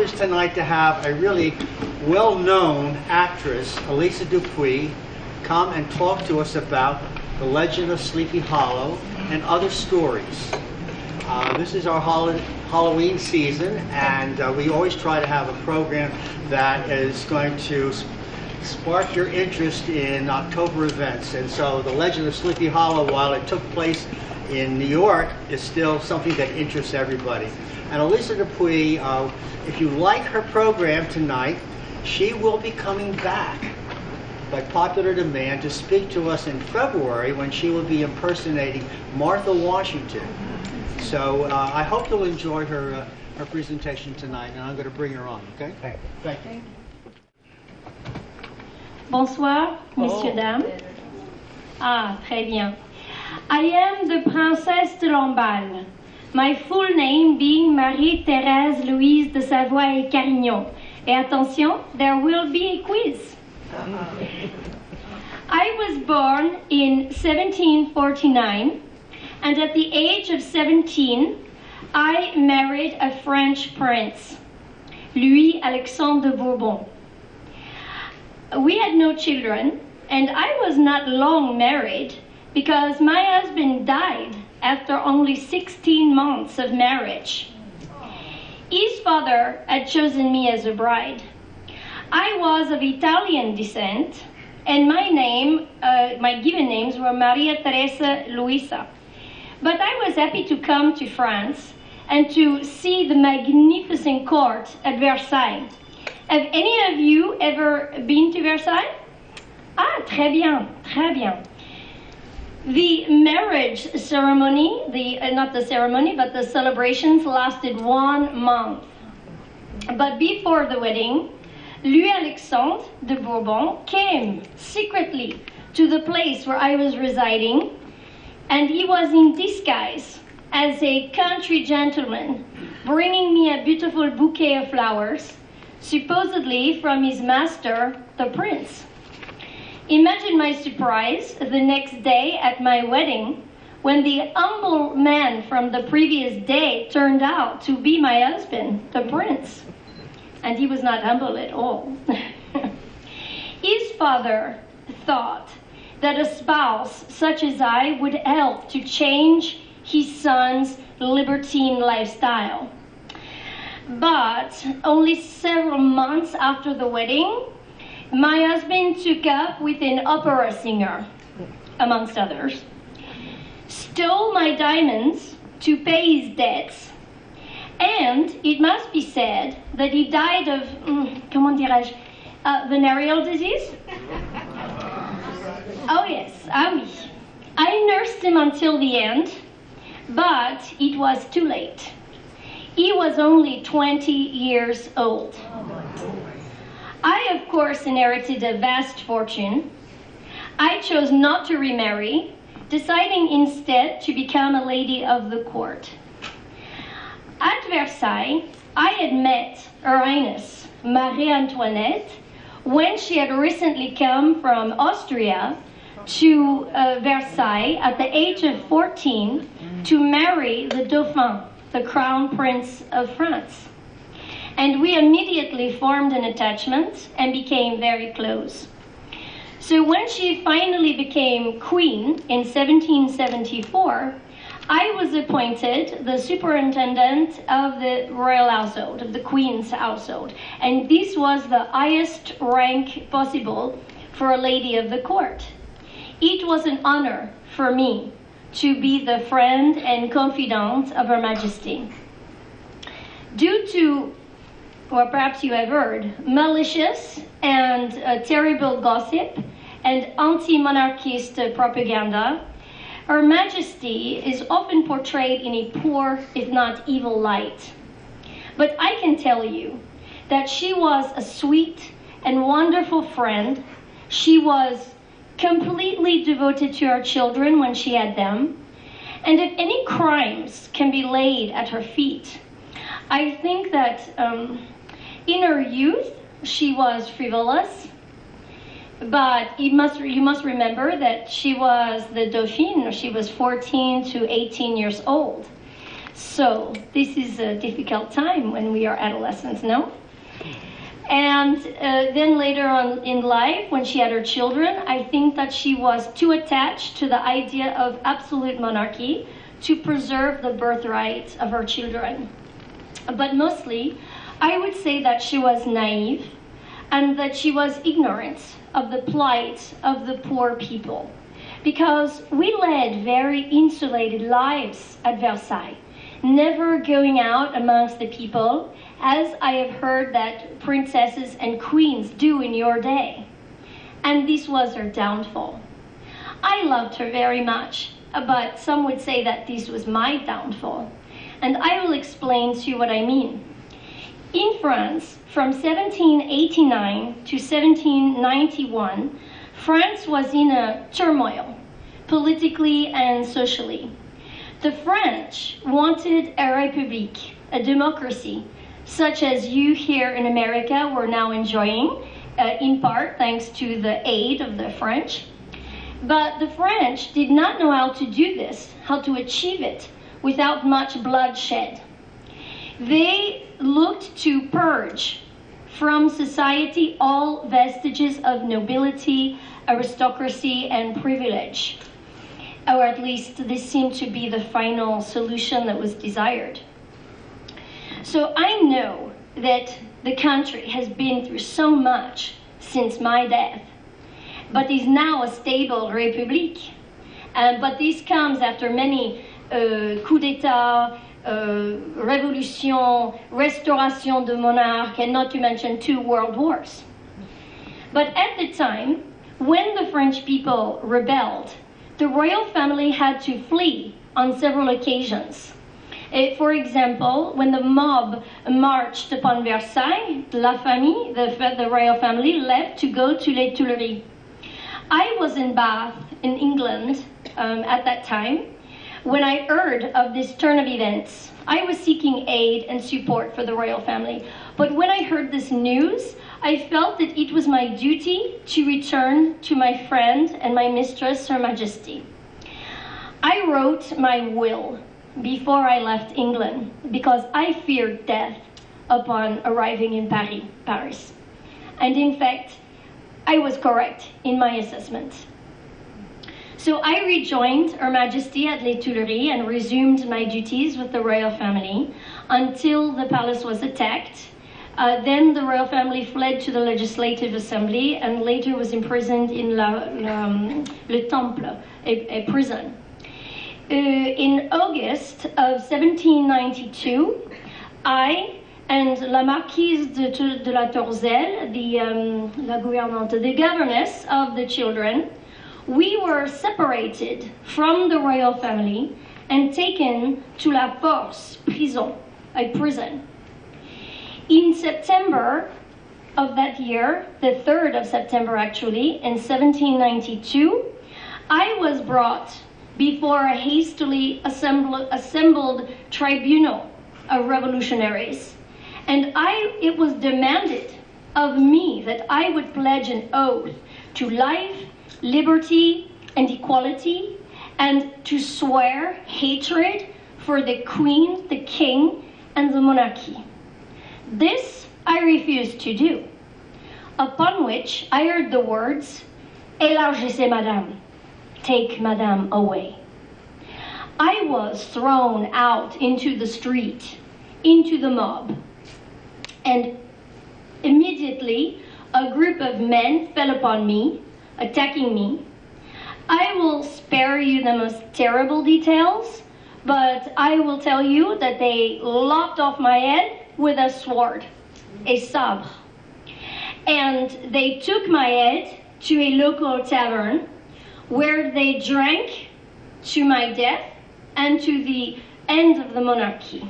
privilege tonight to have a really well-known actress, Elisa Dupuy, come and talk to us about the legend of Sleepy Hollow and other stories. This is our Halloween season, and we always try to have a program that is going to spark your interest in October events. And so the legend of Sleepy Hollow, while it took place in New York, is still something that interests everybody. And Elisa Dupuy, if you like her program tonight, she will be coming back by popular demand to speak to us in February when she will be impersonating Martha Washington. So I hope you'll enjoy her presentation tonight, and I'm going to bring her on, okay? Thank you. Bonsoir, messieurs, dames. Ah, très bien. I am the Princesse de Lamballe, my full name being Marie-Thérèse Louise de Savoie et Carignan. Et attention, there will be a quiz. I was born in 1749, and at the age of 17, I married a French prince, Louis Alexandre de Bourbon. We had no children, and I was not long married because my husband died after only 16 months of marriage. His father had chosen me as a bride. I was of Italian descent, and my given names were Maria Teresa Luisa. But I was happy to come to France and to see the magnificent court at Versailles. Have any of you ever been to Versailles? Ah, très bien, très bien. The marriage ceremony, not the ceremony, but the celebrations lasted 1 month. But before the wedding, Louis Alexandre de Bourbon came secretly to the place where I was residing, and he was in disguise as a country gentleman, bringing me a beautiful bouquet of flowers, supposedly from his master, the prince. Imagine my surprise the next day at my wedding when the humble man from the previous day turned out to be my husband, the prince. And he was not humble at all. His father thought that a spouse such as I would help to change his son's libertine lifestyle. But only several months after the wedding, my husband took up with an opera singer, amongst others, stole my diamonds to pay his debts, and it must be said that he died of, comment dirais-je, venereal disease? Oh yes, ah oui. I nursed him until the end, but it was too late. He was only 20 years old. I, of course, inherited a vast fortune. I chose not to remarry, deciding instead to become a lady of the court. At Versailles, I had met Her Highness Marie Antoinette when she had recently come from Austria to Versailles at the age of 14 to marry the Dauphin, the Crown Prince of France. And we immediately formed an attachment and became very close. So when she finally became queen in 1774, I was appointed the superintendent of the royal household, of the queen's household. And this was the highest rank possible for a lady of the court. It was an honor for me to be the friend and confidant of Her Majesty. Due to, or perhaps you have heard, malicious and terrible gossip and anti-monarchist propaganda, Her Majesty is often portrayed in a poor, if not evil light. But I can tell you that she was a sweet and wonderful friend. She was completely devoted to her children when she had them. And if any crimes can be laid at her feet, I think that in her youth, she was frivolous, but you must remember that she was the Dauphine. She was 14 to 18 years old. So this is a difficult time when we are adolescents, no? And then later on in life, when she had her children, I think that she was too attached to the idea of absolute monarchy to preserve the birthright of her children. But mostly, I would say that she was naive and that she was ignorant of the plight of the poor people. Because we led very insulated lives at Versailles, never going out amongst the people, as I have heard that princesses and queens do in your day. And this was her downfall. I loved her very much, but some would say that this was my downfall. And I will explain to you what I mean. In France, from 1789 to 1791, France was in a turmoil, politically and socially. The French wanted a republic, a democracy, such as you here in America were now enjoying, in part thanks to the aid of the French. But the French did not know how to do this, how to achieve it without much bloodshed. They looked to purge from society all vestiges of nobility, aristocracy, and privilege. Or at least this seemed to be the final solution that was desired. So I know that the country has been through so much since my death, but is now a stable republic. But this comes after many coups d'etat, revolution, restauration de monarch, and not to mention 2 world wars. But at the time, when the French people rebelled, the royal family had to flee on several occasions. For example, when the mob marched upon Versailles, la famille, the royal family, left to go to les Tuileries. I was in Bath, in England, at that time. When I heard of this turn of events, I was seeking aid and support for the royal family. But when I heard this news, I felt that it was my duty to return to my friend and my mistress, Her Majesty. I wrote my will before I left England because I feared death upon arriving in Paris. And in fact, I was correct in my assessment. So I rejoined Her Majesty at Les Tuileries and resumed my duties with the royal family until the palace was attacked. Then the royal family fled to the Legislative Assembly and later was imprisoned in Le Temple, a prison. In August of 1792, I and La Marquise de la Tourzel, la gouvernante, the governess of the children, we were separated from the royal family and taken to La Force prison, a prison. In September of that year, the 3rd of September actually, in 1792, I was brought before a hastily assembled tribunal of revolutionaries. And it was demanded of me that I would pledge an oath to life, liberty, and equality, and to swear hatred for the Queen, the King, and the monarchy. This I refused to do, upon which I heard the words, "Élargissez, madame," take madame away. I was thrown out into the street, into the mob, and immediately a group of men fell upon me, attacking me. I will spare you the most terrible details, but I will tell you that they lopped off my head with a sword, a sabre. And they took my head to a local tavern where they drank to my death and to the end of the monarchy.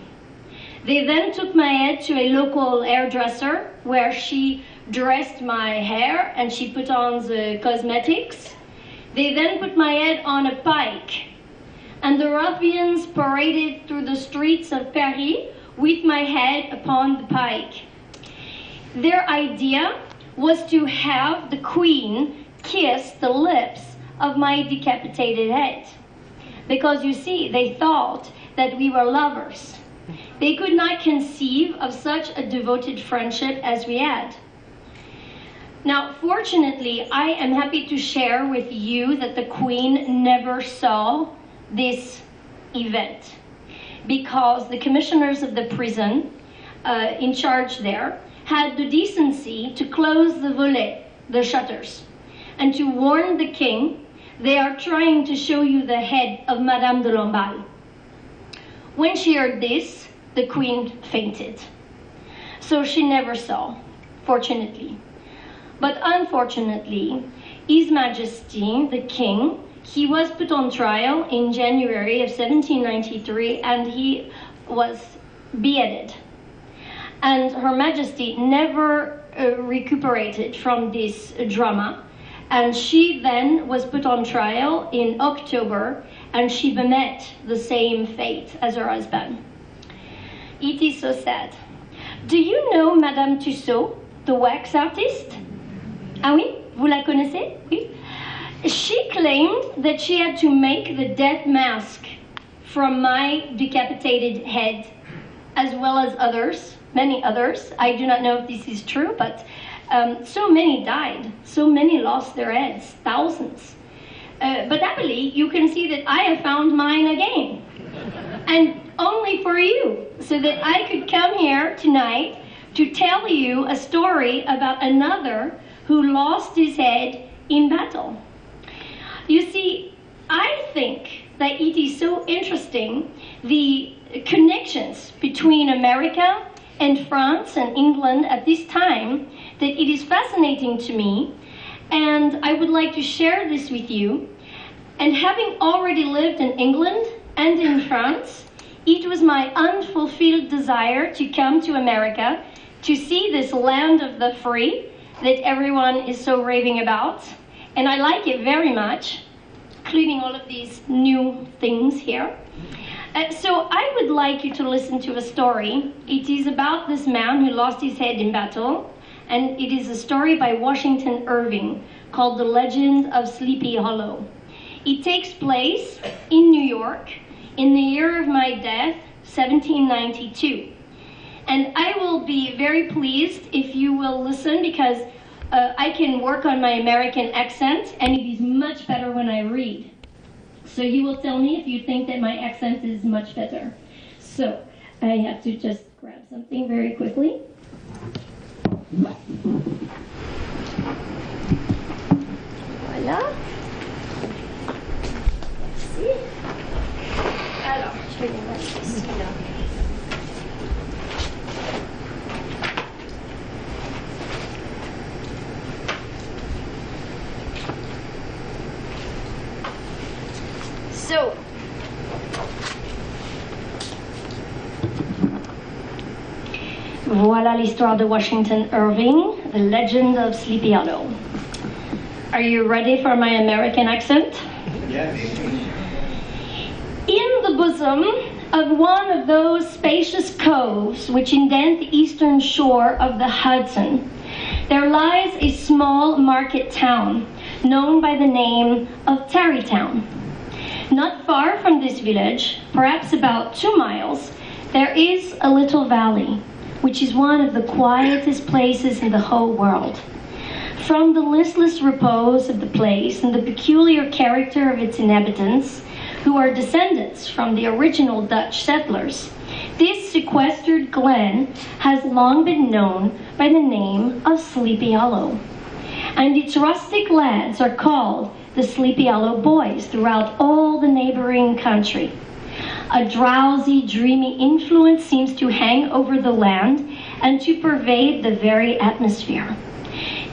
They then took my head to a local hairdresser where she dressed my hair and she put on the cosmetics. They then put my head on a pike, and the ruffians paraded through the streets of Paris with my head upon the pike. Their idea was to have the Queen kiss the lips of my decapitated head. Because you see, they thought that we were lovers. They could not conceive of such a devoted friendship as we had. Now, fortunately, I am happy to share with you that the Queen never saw this event, because the commissioners of the prison in charge there had the decency to close the volets, the shutters, and to warn the king, they are trying to show you the head of Madame de Lamballe. When she heard this, the Queen fainted. So she never saw, fortunately. But unfortunately, His Majesty, the King, he was put on trial in January of 1793, and he was beheaded. And Her Majesty never recuperated from this drama, and she then was put on trial in October, and she met the same fate as her husband. It is so sad. Do you know Madame Tussaud, the wax artist? Ah oui? Vous la connaissez? Oui. She claimed that she had to make the death mask from my decapitated head, as well as others, many others. I do not know if this is true, but so many died. So many lost their heads, thousands. But happily, you can see that I have found mine again. And only for you, so that I could come here tonight to tell you a story about another who lost his head in battle. You see, I think that it is so interesting, the connections between America and France and England at this time, that it is fascinating to me, and I would like to share this with you. And having already lived in England and in France, it was my unfulfilled desire to come to America to see this land of the free that everyone is so raving about. And I like it very much, including all of these new things here. So I would like you to listen to a story. It is about this man who lost his head in battle, and it is a story by Washington Irving called The Legend of Sleepy Hollow. It takes place in New York in the year of my death, 1792. And I will be very pleased if you will listen, because I can work on my American accent, and it is much better when I read. So you will tell me if you think that my accent is much better. So I have to just grab something very quickly. Voilà. Merci. Alors, je vais les mettre ici, là. So, voilà l'histoire de Washington Irving, The Legend of Sleepy Hollow. Are you ready for my American accent? Yes. In the bosom of one of those spacious coves which indent the eastern shore of the Hudson, there lies a small market town known by the name of Tarrytown. Not far from this village, perhaps about 2 miles, there is a little valley, which is one of the quietest places in the whole world. From the listless repose of the place and the peculiar character of its inhabitants, who are descendants from the original Dutch settlers, this sequestered glen has long been known by the name of Sleepy Hollow. And its rustic lads are called the Sleepy Hollow Boys throughout all the neighboring country. A drowsy, dreamy influence seems to hang over the land and to pervade the very atmosphere.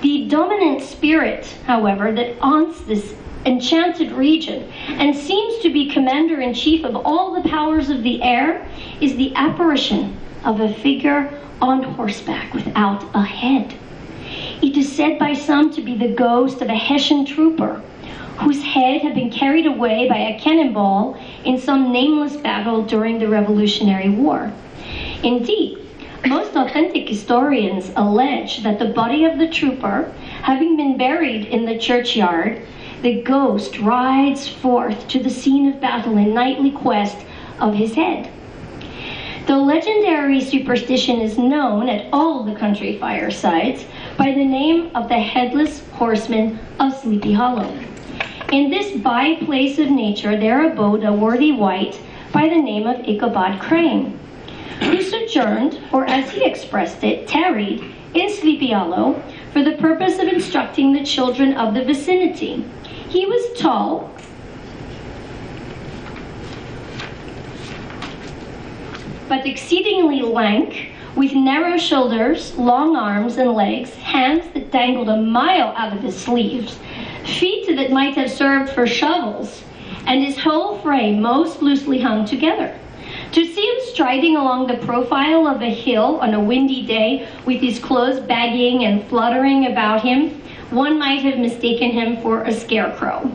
The dominant spirit, however, that haunts this enchanted region and seems to be commander-in-chief of all the powers of the air is the apparition of a figure on horseback without a head. It is said by some to be the ghost of a Hessian trooper whose head had been carried away by a cannonball in some nameless battle during the Revolutionary War. Indeed, most authentic historians allege that the body of the trooper, having been buried in the churchyard, the ghost rides forth to the scene of battle in nightly quest of his head. The legendary superstition is known at all the country firesides by the name of the Headless Horseman of Sleepy Hollow. In this by-place of nature there abode a worthy wight by the name of Ichabod Crane, who sojourned, or as he expressed it, tarried, in Sleepy Hollow for the purpose of instructing the children of the vicinity. He was tall, but exceedingly lank, with narrow shoulders, long arms and legs, hands that dangled a mile out of his sleeves, feet that might have served for shovels, and his whole frame most loosely hung together. To see him striding along the profile of a hill on a windy day with his clothes bagging and fluttering about him, one might have mistaken him for a scarecrow.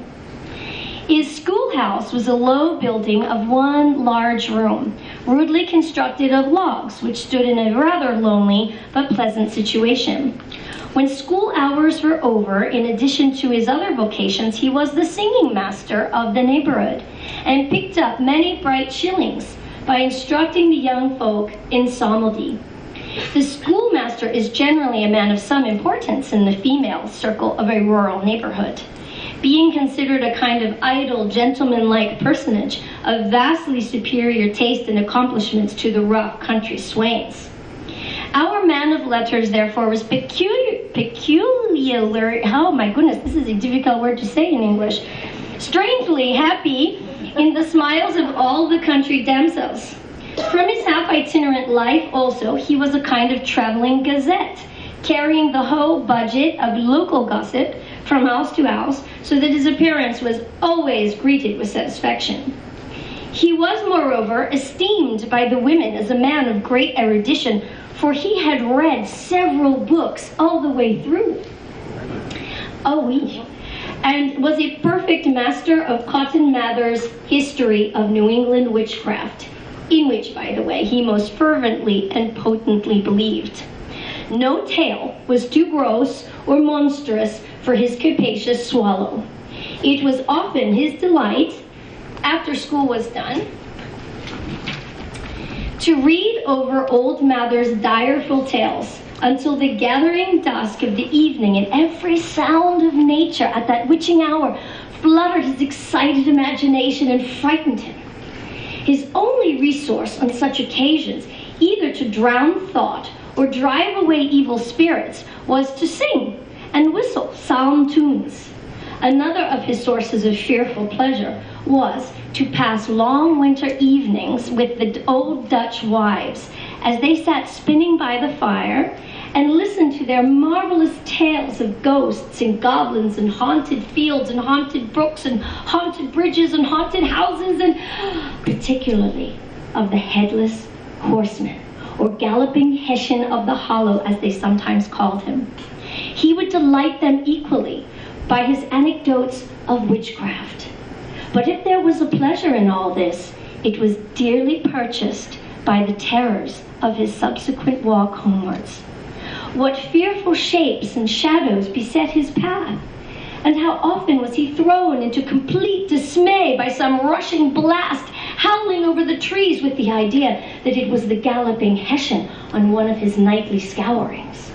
His schoolhouse was a low building of one large room, rudely constructed of logs, which stood in a rather lonely but pleasant situation. When school hours were over, in addition to his other vocations, he was the singing master of the neighborhood and picked up many bright shillings by instructing the young folk in psalmody. The schoolmaster is generally a man of some importance in the female circle of a rural neighborhood, being considered a kind of idle, gentleman-like personage of vastly superior taste and accomplishments to the rough country swains. Our man of letters, therefore, was peculiarly, oh my goodness, this is a difficult word to say in English, strangely happy in the smiles of all the country damsels. From his half-itinerant life, also, he was a kind of traveling gazette, carrying the whole budget of local gossip from house to house, so that his appearance was always greeted with satisfaction. He was, moreover, esteemed by the women as a man of great erudition, for he had read several books all the way through. Oh, oui. And was a perfect master of Cotton Mather's History of New England Witchcraft, in which, by the way, he most fervently and potently believed. No tale was too gross or monstrous for his capacious swallow. It was often his delight, after school was done, to read over old Mather's direful tales until the gathering dusk of the evening, and every sound of nature at that witching hour fluttered his excited imagination and frightened him. His only resource on such occasions, either to drown thought or drive away evil spirits, was to sing and whistle psalm tunes. Another of his sources of fearful pleasure was to pass long winter evenings with the old Dutch wives as they sat spinning by the fire and listened to their marvelous tales of ghosts and goblins and haunted fields and haunted brooks and haunted bridges and haunted houses, and particularly of the Headless Horseman, or Galloping Hessian of the Hollow, as they sometimes called him. He would delight them equally by his anecdotes of witchcraft. But if there was a pleasure in all this, it was dearly purchased by the terrors of his subsequent walk homewards. What fearful shapes and shadows beset his path, and how often was he thrown into complete dismay by some rushing blast howling over the trees with the idea that it was the Galloping Hessian on one of his nightly scourings.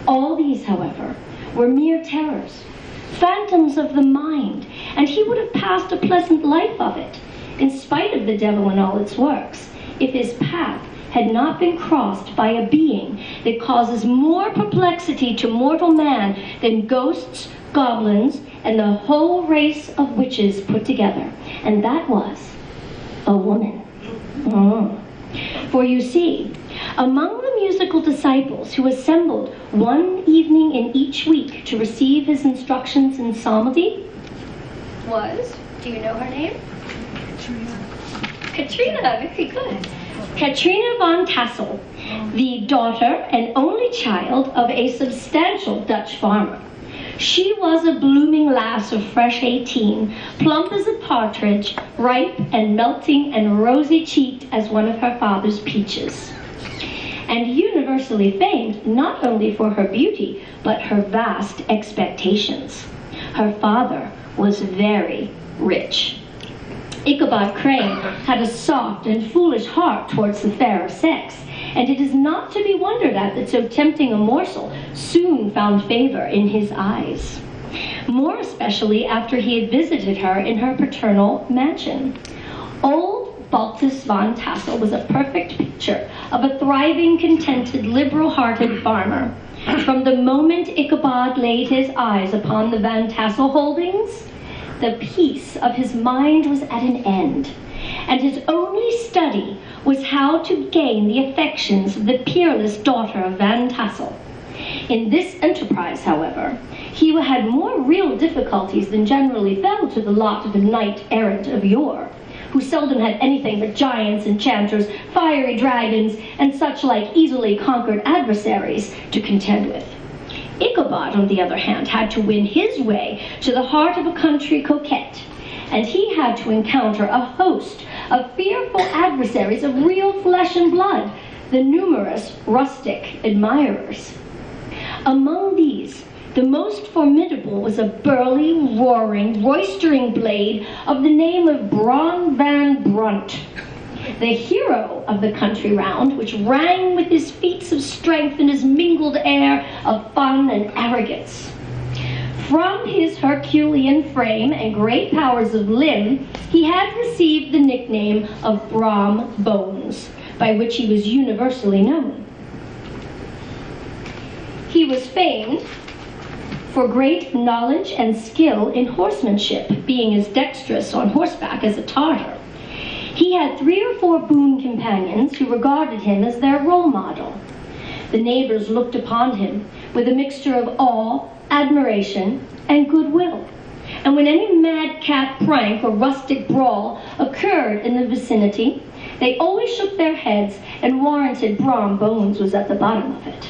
All these, however, were mere terrors, phantoms of the mind, and he would have passed a pleasant life of it, in spite of the devil and all its works, if his path had not been crossed by a being that causes more perplexity to mortal man than ghosts, goblins, and the whole race of witches put together, and that was a woman. For you see, among the musical disciples who assembled one evening in each week to receive his instructions in psalmody was, do you know her name? Katrina, very good. Katrina von Tassel, the daughter and only child of a substantial Dutch farmer. She was a blooming lass of fresh 18, plump as a partridge, ripe and melting and rosy-cheeked as one of her father's peaches, and universally famed not only for her beauty, but her vast expectations. Her father was very rich. Ichabod Crane had a soft and foolish heart towards the fairer sex, and it is not to be wondered at that so tempting a morsel soon found favor in his eyes, more especially after he had visited her in her paternal mansion. Old Baltus Van Tassel was a perfect picture of a thriving, contented, liberal-hearted farmer. From the moment Ichabod laid his eyes upon the Van Tassel holdings, the peace of his mind was at an end, and his only study was how to gain the affections of the peerless daughter of Van Tassel. In this enterprise, however, he had more real difficulties than generally fell to the lot of a knight-errant of yore, who seldom had anything but giants, enchanters, fiery dragons, and such like easily conquered adversaries to contend with. Ichabod, on the other hand, had to win his way to the heart of a country coquette, and he had to encounter a host of fearful adversaries of real flesh and blood, the numerous rustic admirers. Among these, the most formidable was a burly, roaring, roistering blade of the name of Bron Van Brunt, the hero of the country round, which rang with his feats of strength and his mingled air of fun and arrogance. From his Herculean frame and great powers of limb, he had received the nickname of Brom Bones, by which he was universally known. He was famed for great knowledge and skill in horsemanship, being as dexterous on horseback as a Tartar. He had 3 or 4 boon companions who regarded him as their role model. The neighbors looked upon him with a mixture of awe, admiration, and goodwill. And when any madcap prank or rustic brawl occurred in the vicinity, they always shook their heads and warranted Brom Bones was at the bottom of it.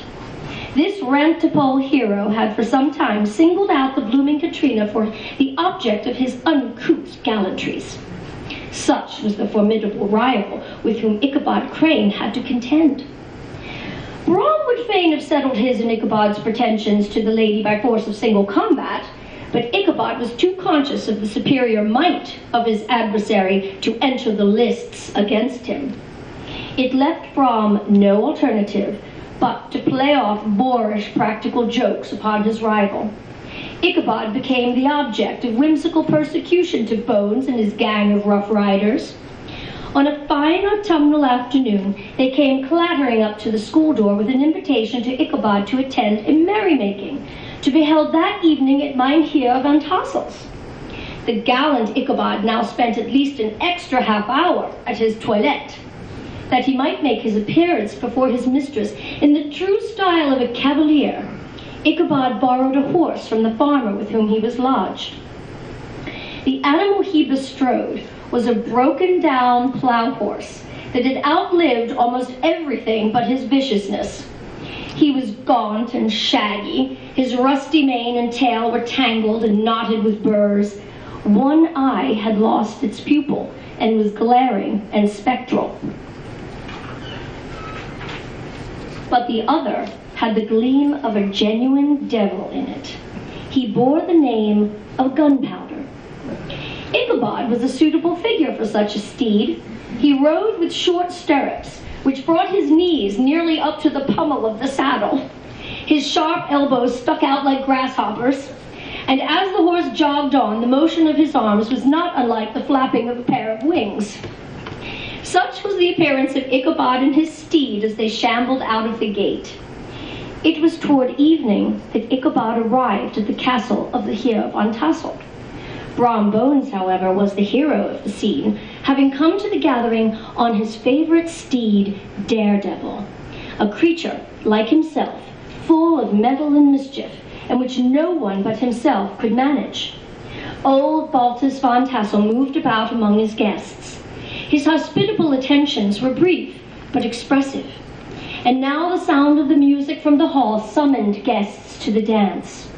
This rantipole hero had for some time singled out the blooming Katrina for the object of his uncouth gallantries. Such was the formidable rival with whom Ichabod Crane had to contend. Brom would fain have settled his and Ichabod's pretensions to the lady by force of single combat, but Ichabod was too conscious of the superior might of his adversary to enter the lists against him. It left Brom no alternative but to play off boorish practical jokes upon his rival. Ichabod became the object of whimsical persecution to Bones and his gang of rough riders. On a fine autumnal afternoon, they came clattering up to the school door with an invitation to Ichabod to attend a merrymaking, to be held that evening at Mynheer Van Tassel's. The gallant Ichabod now spent at least an extra half hour at his toilette, that he might make his appearance before his mistress in the true style of a cavalier. Ichabod borrowed a horse from the farmer with whom he was lodged. The animal he bestrode was a broken-down plow horse that had outlived almost everything but his viciousness. He was gaunt and shaggy. His rusty mane and tail were tangled and knotted with burrs. One eye had lost its pupil and was glaring and spectral, but the other had the gleam of a genuine devil in it. He bore the name of Gunpowder. Ichabod was a suitable figure for such a steed. He rode with short stirrups, which brought his knees nearly up to the pommel of the saddle. His sharp elbows stuck out like grasshoppers, and as the horse jogged on, the motion of his arms was not unlike the flapping of a pair of wings. Such was the appearance of Ichabod and his steed as they shambled out of the gate. It was toward evening that Ichabod arrived at the castle of the Heer Van Tassel. Brom Bones, however, was the hero of the scene, having come to the gathering on his favorite steed, Daredevil, a creature, like himself, full of mettle and mischief, and which no one but himself could manage. Old Baltus Van Tassel moved about among his guests. His hospitable attentions were brief but expressive, and now the sound of the music from the hall summoned guests to the dance.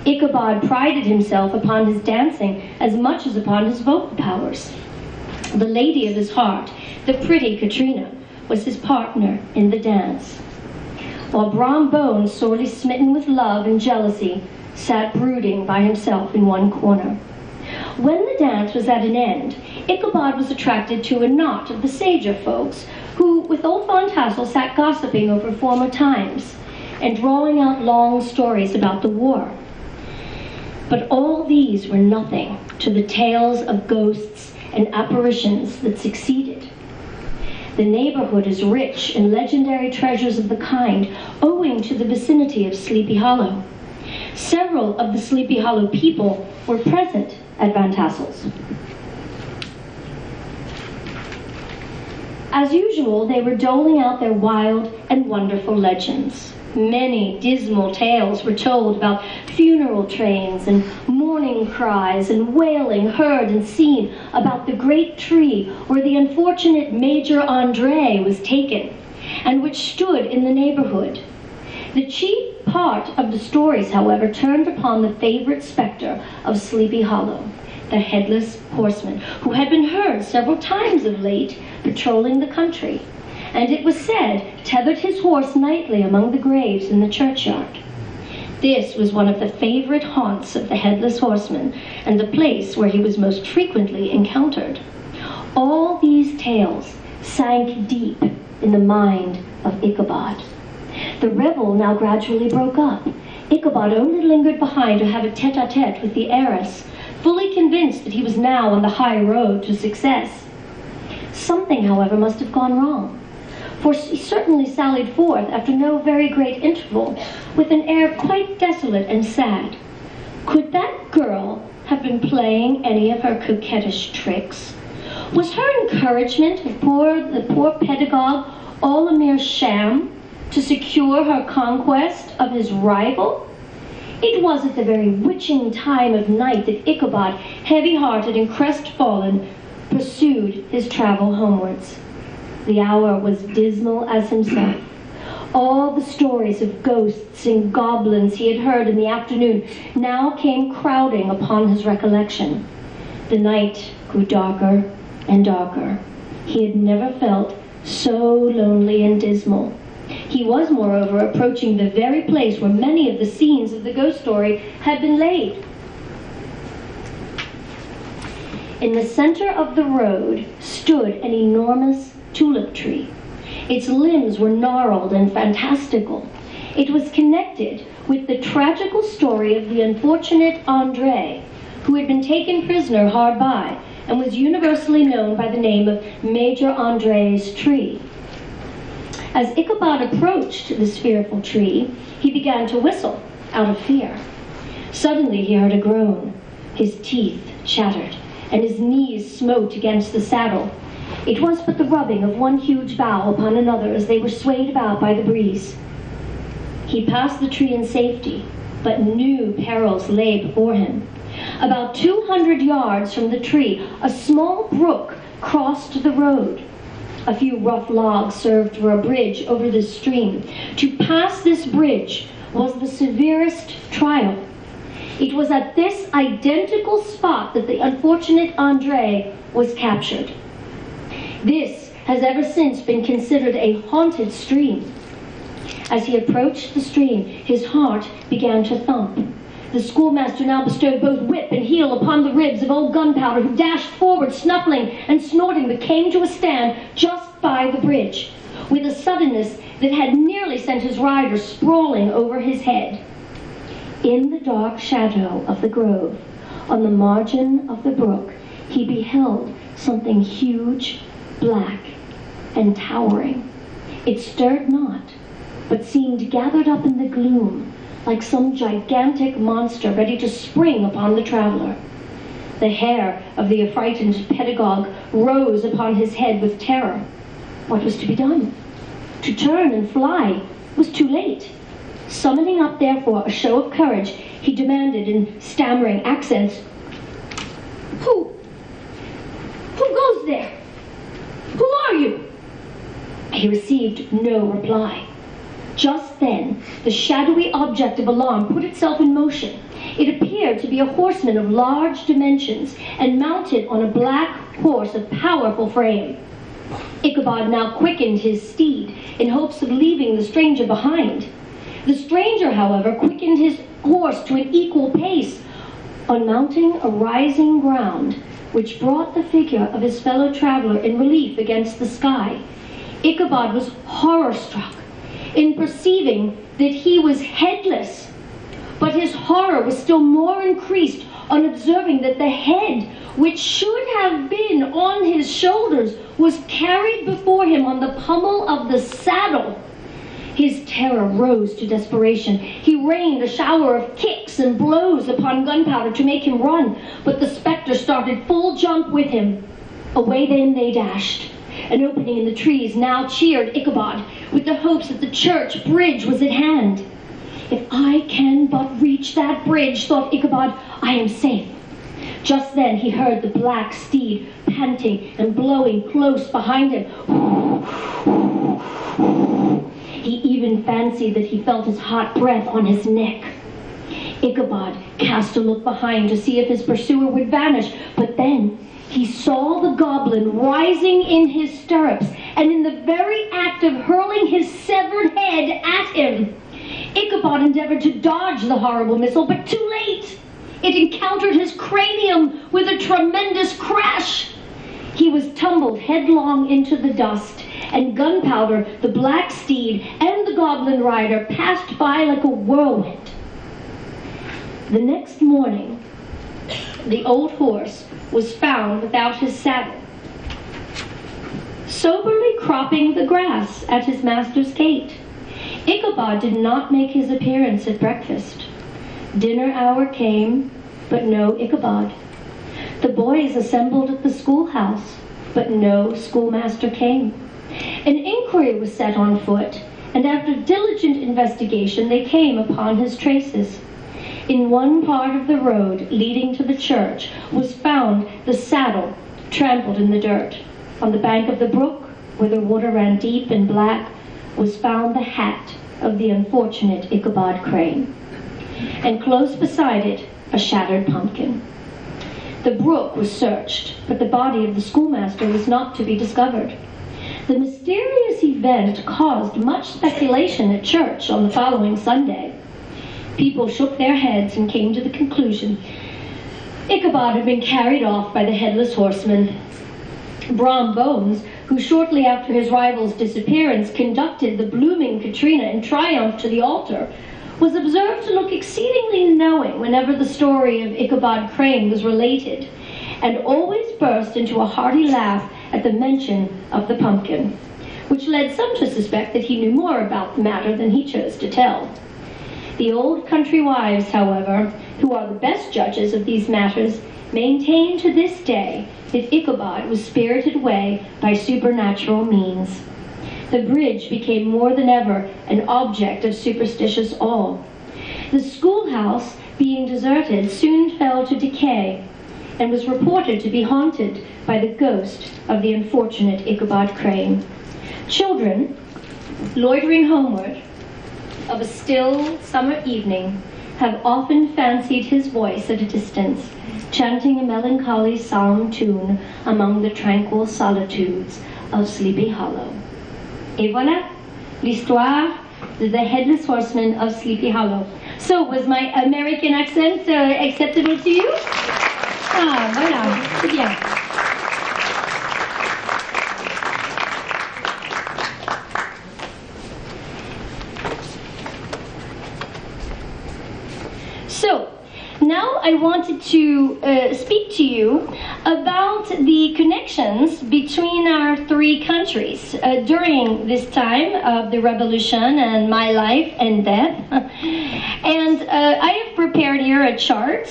Ichabod prided himself upon his dancing as much as upon his vocal powers. The lady of his heart, the pretty Katrina, was his partner in the dance, while Brom Bones, sorely smitten with love and jealousy, sat brooding by himself in one corner. When the dance was at an end, Ichabod was attracted to a knot of the sager folks who, with old Van Tassel, sat gossiping over former times and drawing out long stories about the war. But all these were nothing to the tales of ghosts and apparitions that succeeded. The neighborhood is rich in legendary treasures of the kind, owing to the vicinity of Sleepy Hollow. Several of the Sleepy Hollow people were present at Van Tassel's. As usual, they were doling out their wild and wonderful legends. Many dismal tales were told about funeral trains and mourning cries and wailing heard and seen about the great tree where the unfortunate Major Andre was taken and which stood in the neighborhood. The chief part of the stories, however, turned upon the favorite specter of Sleepy Hollow, the headless horseman, who had been heard several times of late patrolling the country, and it was said tethered his horse nightly among the graves in the churchyard. This was one of the favorite haunts of the headless horseman, and the place where he was most frequently encountered. All these tales sank deep in the mind of Ichabod. The revel now gradually broke up. Ichabod only lingered behind to have a tete-a-tete with the heiress, fully convinced that he was now on the high road to success. Something, however, must have gone wrong, for he certainly sallied forth after no very great interval, with an air quite desolate and sad. Could that girl have been playing any of her coquettish tricks? Was her encouragement of the poor pedagogue all a mere sham to secure her conquest of his rival? It was at the very witching time of night that Ichabod, heavy-hearted and crestfallen, pursued his travel homewards. The hour was dismal as himself. All the stories of ghosts and goblins he had heard in the afternoon now came crowding upon his recollection. The night grew darker and darker. He had never felt so lonely and dismal. He was, moreover, approaching the very place where many of the scenes of the ghost story had been laid. In the center of the road stood an enormous tulip tree. Its limbs were gnarled and fantastical. It was connected with the tragical story of the unfortunate Andre, who had been taken prisoner hard by and was universally known by the name of Major Andre's tree. As Ichabod approached this fearful tree, he began to whistle out of fear. Suddenly he heard a groan. His teeth chattered, and his knees smote against the saddle. It was but the rubbing of one huge bough upon another as they were swayed about by the breeze. He passed the tree in safety, but new perils lay before him. About 200 yards from the tree, a small brook crossed the road. A few rough logs served for a bridge over this stream. To pass this bridge was the severest trial. It was at this identical spot that the unfortunate Andre was captured. This has ever since been considered a haunted stream. As he approached the stream, his heart began to thump. The schoolmaster now bestowed both whip and heel upon the ribs of old Gunpowder, who dashed forward, snuffling and snorting, but came to a stand just by the bridge, with a suddenness that had nearly sent his rider sprawling over his head. In the dark shadow of the grove, on the margin of the brook, he beheld something huge, black, and towering. It stirred not, but seemed gathered up in the gloom, like some gigantic monster ready to spring upon the traveler. The hair of the affrighted pedagogue rose upon his head with terror. What was to be done? To turn and fly was too late. Summoning up, therefore, a show of courage, he demanded in stammering accents, Who goes there? Who are you?" He received no reply. Just then, the shadowy object of alarm put itself in motion. It appeared to be a horseman of large dimensions and mounted on a black horse of powerful frame. Ichabod now quickened his steed in hopes of leaving the stranger behind. The stranger, however, quickened his horse to an equal pace. On mounting a rising ground, which brought the figure of his fellow traveler in relief against the sky, Ichabod was horror-struck in perceiving that he was headless. But his horror was still more increased on observing that the head, which should have been on his shoulders, was carried before him on the pommel of the saddle. His terror rose to desperation. He rained a shower of kicks and blows upon Gunpowder to make him run, but the spectre started full jump with him. Away then they dashed. An opening in the trees now cheered Ichabod with the hopes that the church bridge was at hand. If I can but reach that bridge, thought Ichabod, I am safe. Just then he heard the black steed panting and blowing close behind him. He even fancied that he felt his hot breath on his neck. Ichabod cast a look behind to see if his pursuer would vanish, but then he saw the goblin rising in his stirrups and in the very act of hurling his severed head at him. Ichabod endeavored to dodge the horrible missile, but too late. It encountered his cranium with a tremendous crash. He was tumbled headlong into the dust, and Gunpowder, the black steed, and the goblin rider passed by like a whirlwind. The next morning, the old horse was found without his saddle, soberly cropping the grass at his master's gate. Ichabod did not make his appearance at breakfast. Dinner hour came, but no Ichabod. The boys assembled at the schoolhouse, but no schoolmaster came. An inquiry was set on foot, and after diligent investigation they came upon his traces. In one part of the road leading to the church was found the saddle trampled in the dirt. On the bank of the brook, where the water ran deep and black, was found the hat of the unfortunate Ichabod Crane, and close beside it a shattered pumpkin. The brook was searched, but the body of the schoolmaster was not to be discovered. The mysterious event caused much speculation at church on the following Sunday. People shook their heads and came to the conclusion Ichabod had been carried off by the headless horseman. Brom Bones, who shortly after his rival's disappearance conducted the blooming Katrina in triumph to the altar, was observed to look exceedingly knowing whenever the story of Ichabod Crane was related, and always burst into a hearty laugh at the mention of the pumpkin, which led some to suspect that he knew more about the matter than he chose to tell. The old country wives, however, who are the best judges of these matters, maintain to this day that Ichabod was spirited away by supernatural means. The bridge became more than ever an object of superstitious awe. The schoolhouse, being deserted, soon fell to decay, and was reported to be haunted by the ghost of the unfortunate Ichabod Crane. Children, loitering homeward of a still summer evening, have often fancied his voice at a distance, chanting a melancholy psalm tune among the tranquil solitudes of Sleepy Hollow. Et voilà, l'histoire de the Headless Horseman of Sleepy Hollow. So, was my American accent acceptable to you? Ah, voilà, c'est bien. So, now I wanted to speak to you about the connections between our three countries during this time of the revolution and my life and death. And I have prepared here a chart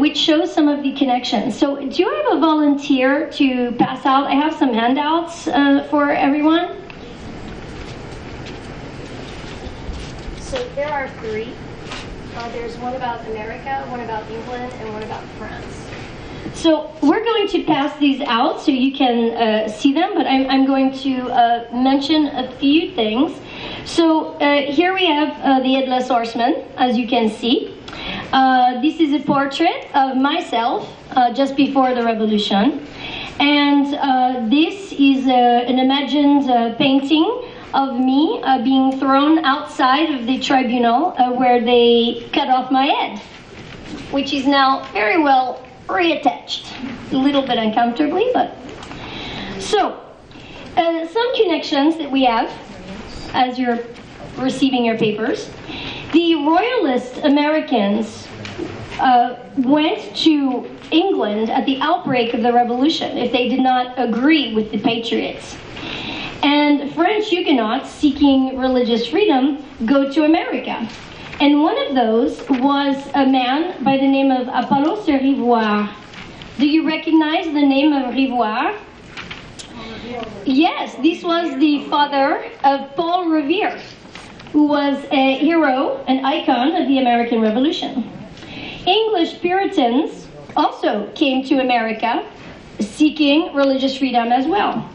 which shows some of the connections. So do you have a volunteer to pass out? I have some handouts for everyone. So there are three. There's one about America, one about England, and one about France. So we're going to pass these out so you can see them, but I'm going to mention a few things. So here we have the Headless Horseman, as you can see. This is a portrait of myself just before the revolution. And this is an imagined painting of me being thrown outside of the tribunal where they cut off my head, which is now very well reattached. A little bit uncomfortably, but... So, some connections that we have as you're receiving your papers. The Royalist Americans went to England at the outbreak of the Revolution if they did not agree with the Patriots. And French Huguenots seeking religious freedom go to America. And one of those was a man by the name of Apollos de Rivoire. Do you recognize the name of Rivoire? Yes, this was the father of Paul Revere, who was a hero, an icon of the American Revolution. English Puritans also came to America seeking religious freedom as well.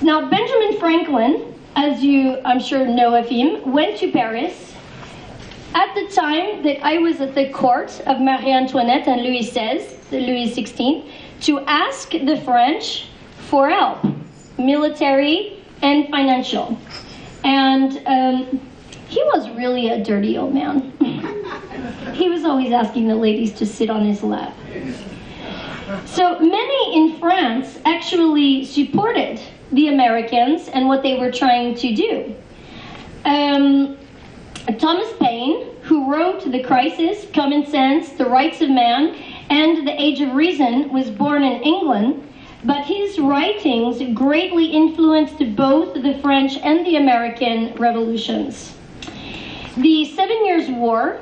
Now, Benjamin Franklin, as you, I'm sure, know of him, went to Paris at the time that I was at the court of Marie Antoinette and Louis XVI, to ask the French for help, military and financial. And he was really a dirty old man. He was always asking the ladies to sit on his lap. So many in France actually supported the Americans and what they were trying to do. Thomas Paine, who wrote The Crisis, Common Sense, The Rights of Man, and The Age of Reason, was born in England, but his writings greatly influenced both the French and the American revolutions. The 7 Years' War,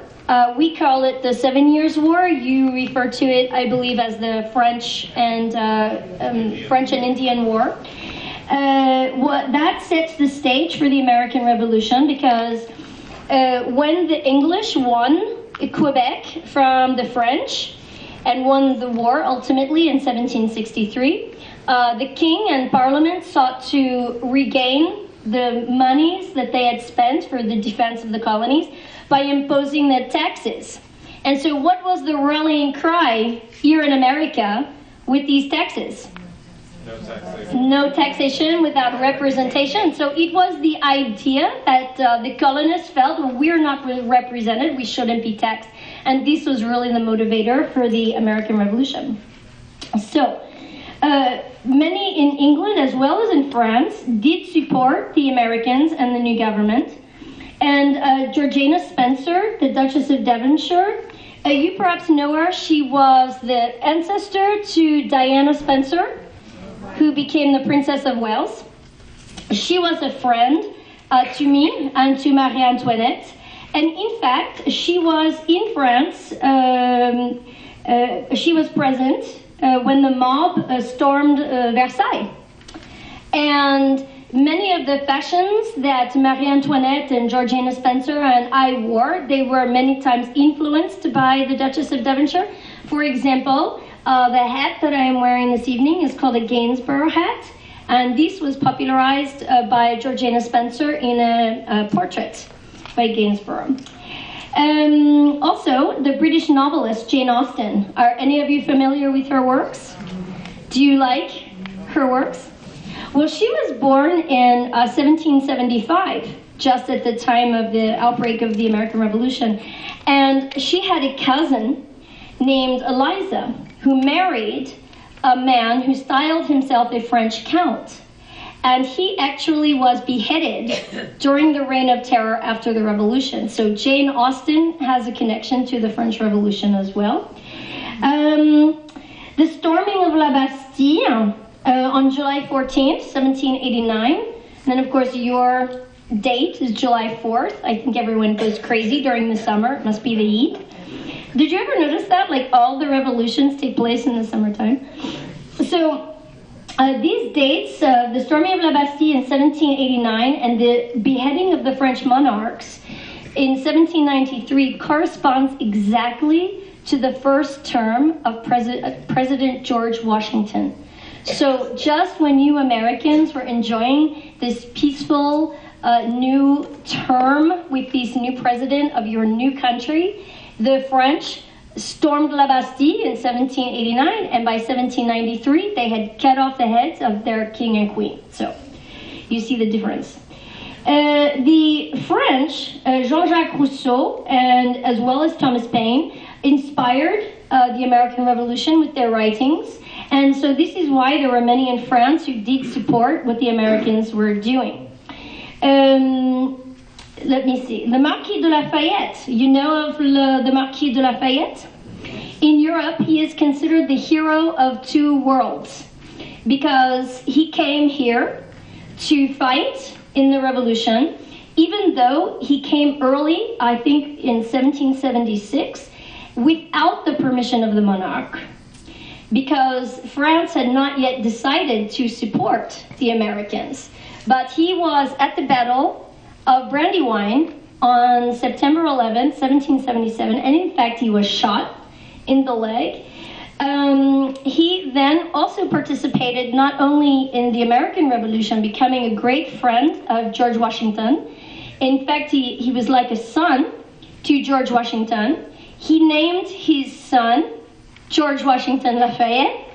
we call it the 7 Years' War. You refer to it, I believe, as the French and Indian War. That sets the stage for the American Revolution because when the English won Quebec from the French and won the war ultimately in 1763, the king and parliament sought to regain the monies that they had spent for the defense of the colonies by imposing the taxes. And so what was the rallying cry here in America with these taxes? No taxation. No taxation without representation. So it was the idea that the colonists felt, well, we're not represented, we shouldn't be taxed. And this was really the motivator for the American Revolution. So many in England as well as in France did support the Americans and the new government. And Georgiana Spencer, the Duchess of Devonshire, you perhaps know her. She was the ancestor to Diana Spencer, who became the Princess of Wales. She was a friend to me and to Marie Antoinette. And in fact, she was in France. She was present when the mob stormed Versailles. And many of the fashions that Marie Antoinette and Georgiana Spencer and I wore, they were many times influenced by the Duchess of Devonshire. For example, the hat that I am wearing this evening is called a Gainsborough hat, and this was popularized by Georgiana Spencer in a portrait by Gainsborough. Also, the British novelist Jane Austen. Are any of you familiar with her works? Do you like her works? Well, she was born in 1775, just at the time of the outbreak of the American Revolution, and she had a cousin named Eliza, who married a man who styled himself a French count. And he actually was beheaded during the Reign of Terror after the Revolution. So Jane Austen has a connection to the French Revolution as well. The storming of La Bastille on July 14th, 1789. And then, of course, your date is July 4th. I think everyone goes crazy during the summer. It must be the heat. Did you ever notice that? Like, all the revolutions take place in the summertime. So these dates, the storming of La Bastille in 1789 and the beheading of the French monarchs in 1793 corresponds exactly to the first term of President George Washington. So just when you Americans were enjoying this peaceful new term with this new president of your new country, the French stormed La Bastille in 1789, and by 1793 they had cut off the heads of their king and queen. So you see the difference. The French, Jean-Jacques Rousseau, and as well as Thomas Paine, inspired the American Revolution with their writings. And so this is why there were many in France who did support what the Americans were doing. Let me see. The Marquis de Lafayette. You know of the Marquis de Lafayette? In Europe, he is considered the hero of two worlds because he came here to fight in the revolution, even though he came early, I think in 1776, without the permission of the monarch, because France had not yet decided to support the Americans. But he was at the Battle of Brandywine on September 11th, 1777, and in fact he was shot in the leg. He then also participated not only in the American Revolution, becoming a great friend of George Washington. In fact, he was like a son to George Washington. He named his son George Washington Lafayette.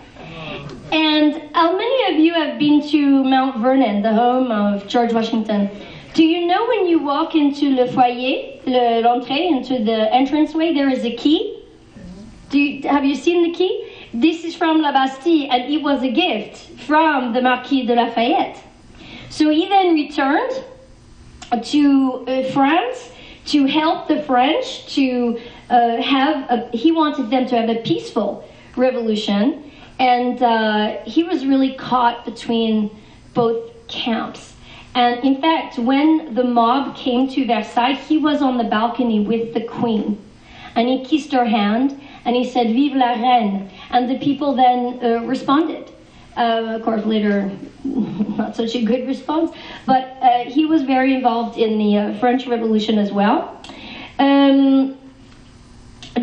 And how many of you have been to Mount Vernon, the home of George Washington? Do you know when you walk into le foyer, l'entrée, into the entranceway, there is a key? Have you seen the key? This is from La Bastille, and it was a gift from the Marquis de Lafayette. So he then returned to France to help the French to he wanted them to have a peaceful revolution, and he was really caught between both camps. And in fact, when the mob came to Versailles, he was on the balcony with the Queen, and he kissed her hand, and he said, "Vive la reine," and the people then responded. Of course, later, not such a good response, but he was very involved in the French Revolution as well.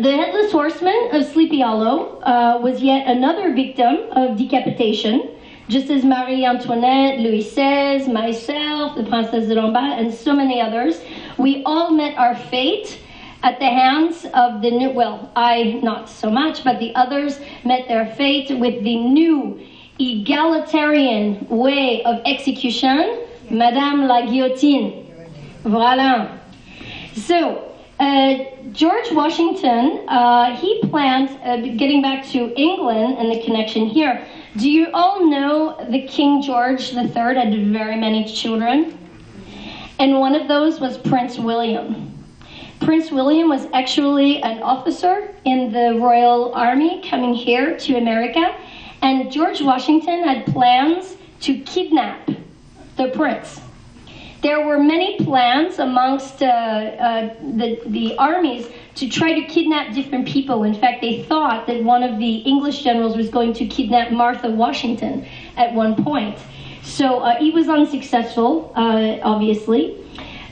The Headless Horseman of Sleepy Hollow was yet another victim of decapitation, just as Marie Antoinette, Louis XVI, myself, the Princesse de Lamballe, and so many others. We all met our fate at the hands of the new, well, I not so much, but the others met their fate with the new egalitarian way of execution, Madame la Guillotine. Voilà. So, George Washington, he planned, getting back to England and the connection here, do you all know the King George III had very many children? And one of those was Prince William. Prince William was actually an officer in the Royal Army coming here to America, and George Washington had plans to kidnap the prince. There were many plans amongst the armies to try to kidnap different people. In fact, they thought that one of the English generals was going to kidnap Martha Washington at one point. So he was unsuccessful, obviously.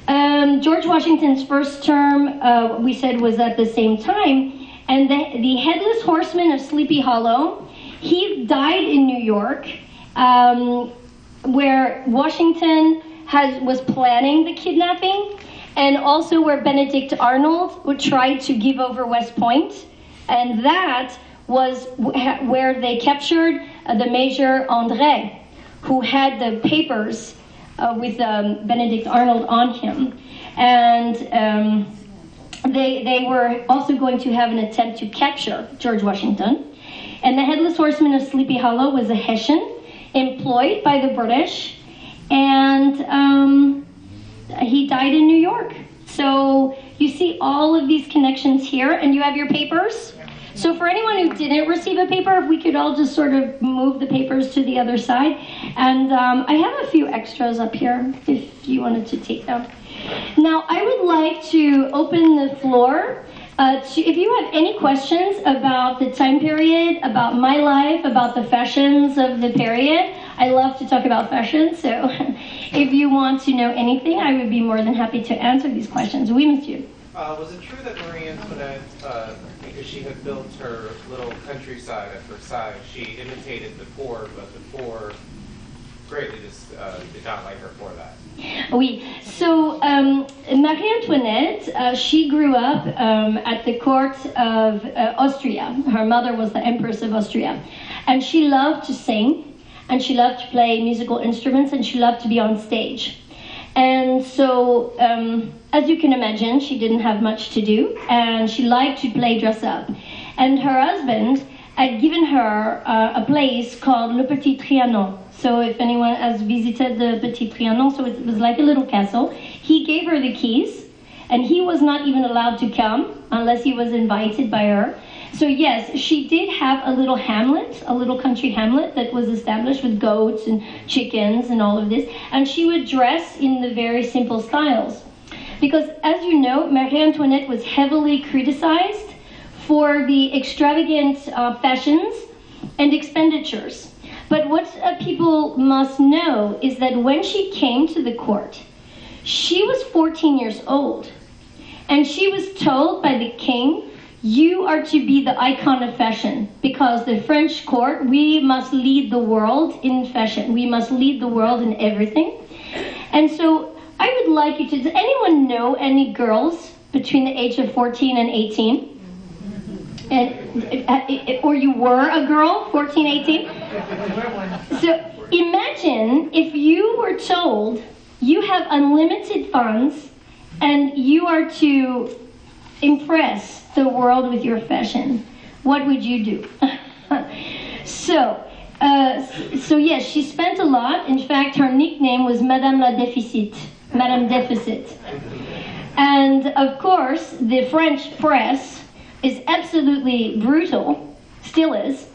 George Washington's first term, we said, was at the same time, and the Headless Horseman of Sleepy Hollow, he died in New York, where Washington was planning the kidnapping, and also where Benedict Arnold would try to give over West Point, and that was where they captured the Major André, who had the papers with Benedict Arnold on him. And they were also going to have an attempt to capture George Washington. And the Headless Horseman of Sleepy Hollow was a Hessian employed by the British, and he died in New York. So you see all of these connections here, and you have your papers. So for anyone who didn't receive a paper, if we could all just sort of move the papers to the other side. And I have a few extras up here if you wanted to take them. Now, I would like to open the floor if you have any questions about the time period, about my life, about the fashions of the period. I love to talk about fashion, so if you want to know anything, I would be more than happy to answer these questions. Oui, monsieur. Was it true that Marie Antoinette, because she had built her little countryside at Versailles, she imitated the poor, but the poor greatly just did not like her for that? Oui. So Marie Antoinette, she grew up at the court of Austria. Her mother was the Empress of Austria. And she loved to sing, and she loved to play musical instruments, and she loved to be on stage. And so, as you can imagine, she didn't have much to do, and she liked to play dress up. And her husband had given her a place called Le Petit Trianon. So if anyone has visited the Petit Trianon, so it was like a little castle, he gave her the keys, and he was not even allowed to come unless he was invited by her. So yes, she did have a little hamlet, a little country hamlet that was established with goats and chickens and all of this, and she would dress in the very simple styles. Because as you know, Marie Antoinette was heavily criticized for the extravagant fashions and expenditures. But what people must know is that when she came to the court, she was 14 years old, and she was told by the king, you are to be the icon of fashion, because the French court, we must lead the world in fashion. We must lead the world in everything. And so I would like you to, does anyone know any girls between the age of 14 and 18? Or you were a girl, 14, 18? So imagine if you were told you have unlimited funds and you are to impress the world with your fashion. What would you do? So yes, she spent a lot. In fact, her nickname was Madame la Déficit, Madame Deficit. And of course, the French press is absolutely brutal, still is,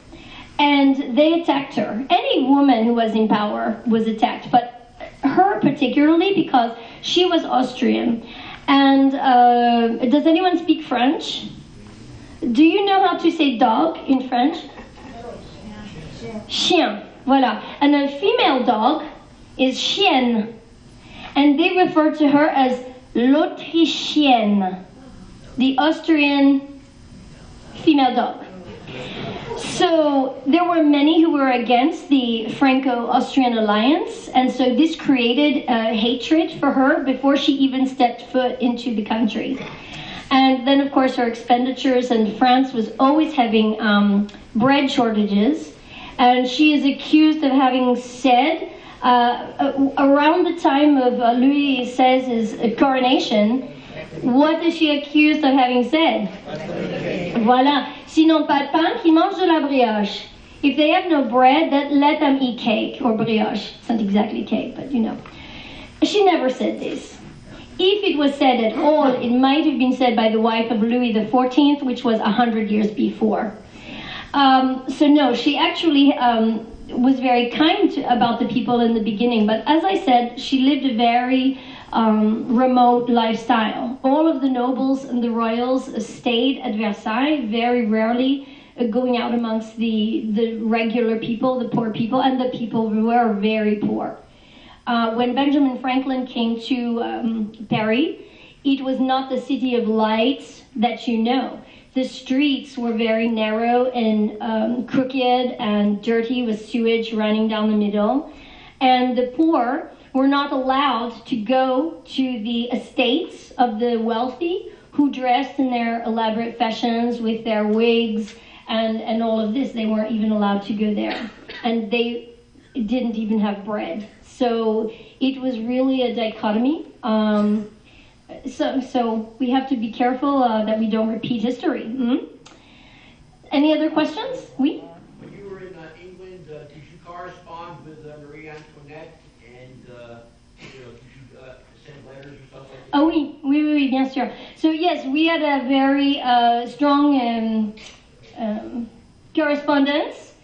and they attacked her. Any woman who was in power was attacked, but her particularly because she was Austrian. And does anyone speak French? Do you know how to say dog in French? Chien, voilà. And a female dog is chienne. And they refer to her as l'Autrichienne, the Austrian female dog. So there were many who were against the Franco-Austrian alliance, and so this created hatred for her before she even stepped foot into the country. And then, of course, her expenditures, and France was always having bread shortages, and she is accused of having said, around the time of Louis XVI's coronation, what is she accused of having said? Voilà. Sinon pas de pain, qui mange de la brioche. If they have no bread, then let them eat cake or brioche. It's not exactly cake, but you know. She never said this. If it was said at all, it might have been said by the wife of Louis XIV, which was 100 years before. So no, she actually was very kind about the people in the beginning. But as I said, she lived a very remote lifestyle. All of the nobles and the royals stayed at Versailles, very rarely going out amongst the regular people, the poor people, and the people who were very poor. When Benjamin Franklin came to Paris, it was not the city of lights that you know. The streets were very narrow and crooked and dirty with sewage running down the middle. And the poor were not allowed to go to the estates of the wealthy who dressed in their elaborate fashions with their wigs and all of this. They weren't even allowed to go there. And they didn't even have bread. So it was really a dichotomy. So we have to be careful that we don't repeat history. Mm-hmm. Any other questions? Oui? When you were in England, did you correspond with Marie Antoinette and did you send letters or something like that? Oh oui, bien sûr. So yes, we had a very strong correspondence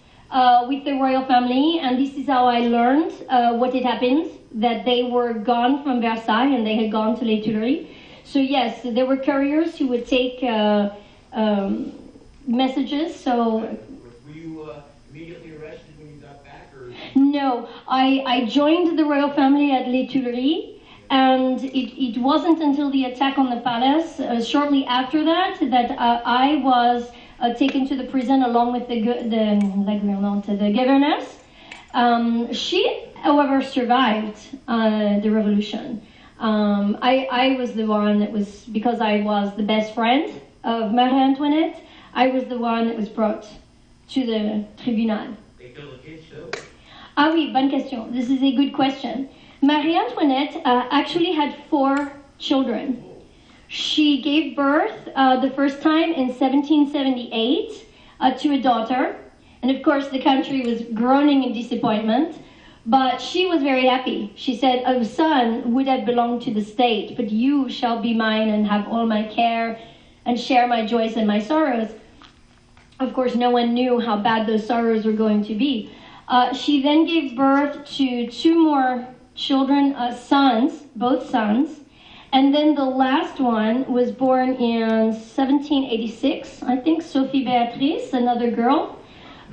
with the royal family, and this is how I learned what had happened, that they were gone from Versailles and they had gone to Les Tuileries. So yes, there were couriers who would take messages. So were you immediately arrested when you got back, or? No, I joined the royal family at Les Tuileries, and it wasn't until the attack on the palace, shortly after that, that I was taken to the prison along with the governess. She, however, survived the revolution. I was the one that was, because I was the best friend of Marie Antoinette, I was the one that was brought to the tribunal. They killed the kids too? Ah oui, bonne question. This is a good question. Marie Antoinette actually had 4 children. She gave birth the first time in 1778 to a daughter. And of course, the country was groaning in disappointment. But she was very happy. She said, a son would have belonged to the state, but you shall be mine and have all my care and share my joys and my sorrows. Of course, no one knew how bad those sorrows were going to be. She then gave birth to two more children, sons, both sons. And then the last one was born in 1786, I think, Sophie Beatrice, another girl.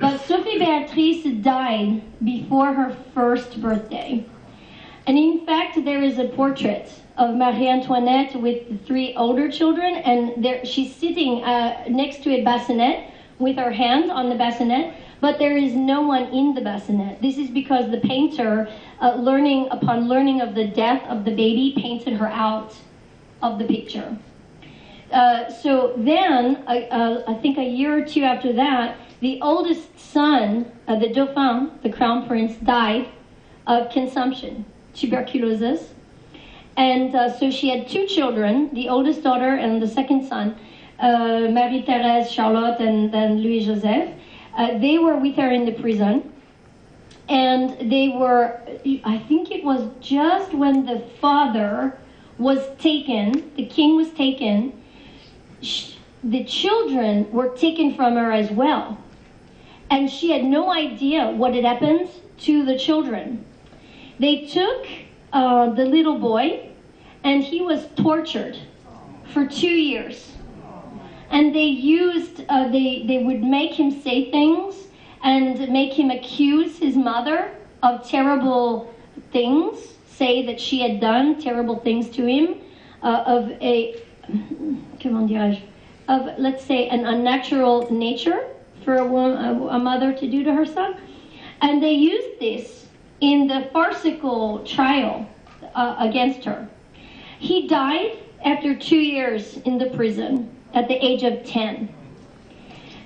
But Sophie Beatrice died before her first birthday. And in fact, there is a portrait of Marie Antoinette with the three older children, and there, she's sitting next to a bassinet with her hand on the bassinet, but there is no one in the bassinet. This is because the painter, upon learning of the death of the baby, painted her out of the picture. So then, I think a year or two after that, the oldest son, the Dauphin, the crown prince, died of consumption, tuberculosis. And so she had two children, the oldest daughter and the second son, Marie-Thérèse, Charlotte, and then Louis-Joseph. They were with her in the prison. And they were, I think it was just when the father was taken, the king was taken, the children were taken from her as well. And she had no idea what had happened to the children. They took the little boy, and he was tortured for 2 years. And they used, they would make him say things and make him accuse his mother of terrible things, say that she had done terrible things to him, of let's say, an unnatural nature for a mother to do to her son. And they used this in the farcical trial against her. He died after 2 years in the prison at the age of 10.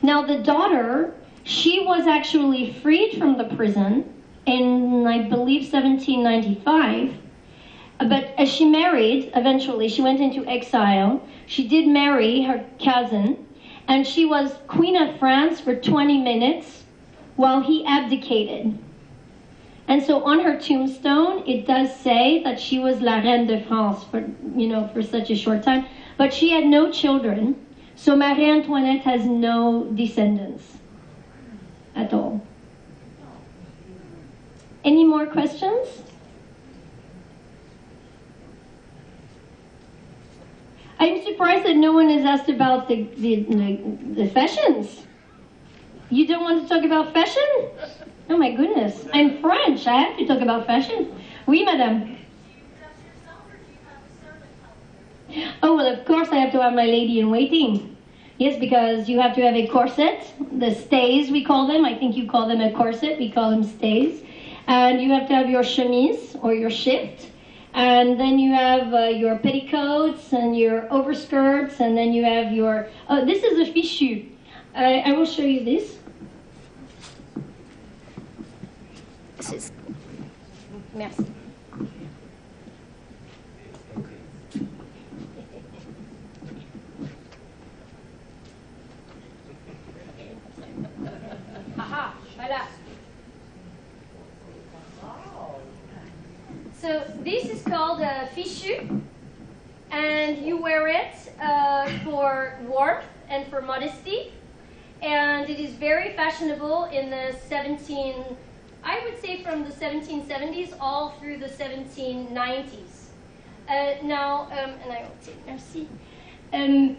Now the daughter, she was actually freed from the prison in, I believe, 1795. But as she married, eventually, she went into exile. She did marry her cousin, and she was Queen of France for 20 minutes while he abdicated. And so on her tombstone, it does say that she was La Reine de France for such a short time. But she had no children, so Marie Antoinette has no descendants at all. Any more questions? I'm surprised that no one has asked about the fashions. You don't want to talk about fashion? Oh my goodness. I'm French. I have to talk about fashion. Oui, madame. Oh, well, of course I have to have my lady in waiting. Yes, because you have to have a corset, the stays we call them. I think you call them a corset. We call them stays. And you have to have your chemise or your shift. And then you have your petticoats and your overskirts, and then you have your... Oh, this is a fichu. I will show you this. This is... Merci. Aha, voilà. So this is called a fichu, and you wear it for warmth and for modesty, and it is very fashionable in the I would say from the 1770s all through the 1790s. And I will say merci.